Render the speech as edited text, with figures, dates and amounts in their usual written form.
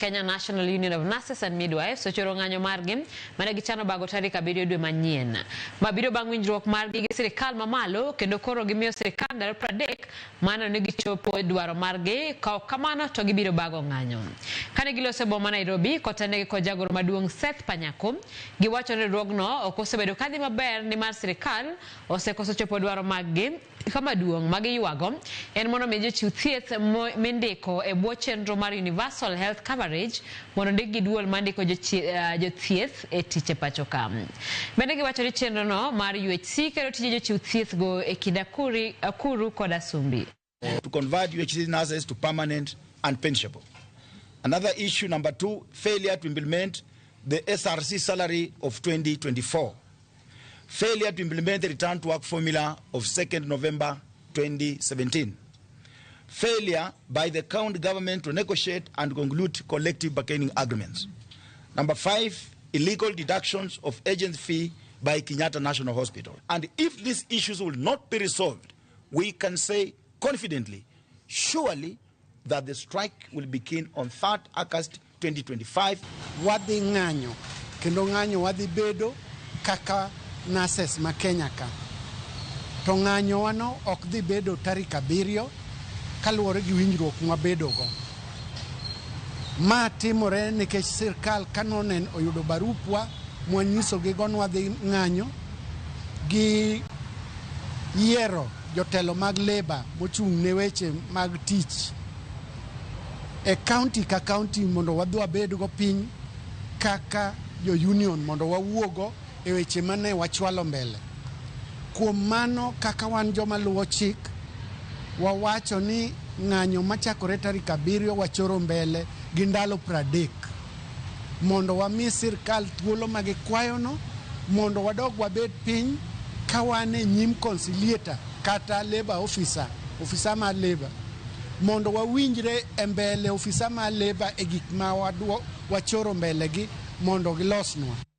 Kenya National Union of Nurses and Midwives ochoro ng'anyo margi mane gichano bago tarik 7 dwe manyien. Mabiro bang' winjruok margi gi sirikal mamalo kendo koro gimiyo sirikal ndalo 30 mano ne gichopo e dwaro margi ka kamano to gibiro bago ng'anyo. Kane giloso boma Nairobi kotene ko jagoro maduong' Seth Panyako giwacho ne rogno ok osebedo kadhi maber ni mar sirikal osekoso chopo dwaro margi kama duong' magi yuago en mono mejo chiw thieth mendiko e bwo chenro mar Universal Health Coverage mondo ndigi duol mandiko jothieth e tiche pacho kam. Bende giwacho ni chenro no mar UHC kero tije jochiw thieth go e Akuru kod Asumbi. To convert UHC nurses to permanent and pensionable. Another issue, number 2, failure to implement the SRC salary of 2024. Failure to implement the return to work formula of 2nd November 2017. Failure by the county government to negotiate and conclude collective bargaining agreements. Number 5, illegal deductions of agent fee by Kenyatta National Hospital. And if these issues will not be resolved, we can say confidently, surely, that the strike will begin on 3rd August 2025. Wadi ng'anyo, kendo ng'anyo wadi bedo kaka Nases ma Kenya ka. To ng'anyo wano ok dhi bedo tarik 7 kaluwore gi winjruok mwabedo go. Ma timore nikech sirkal kanonen oyudo barupwa mwanyiso gi gonwa dhi ng'anyo gi yiero jotelo mag labor mochung' ne weche mag tich e county ka county mondo wadwa bedgo piny kaka jo union mondo wawuogo e weche mane wachwalo mbele. Kuom mano kaka wan joma luwo chik wawacho ni ng'anyo machakore tarik 7 wachoro mbele gi ndalo 30 mondo wami sirkal thuolo magikwayono mondo wadog wabed piny ka wan e nyim conciliator kata labor officer mar labor mondo wawinjre e mbele ofisa mar labor e gik ma wachoro mbele gi mondo gilosnwa.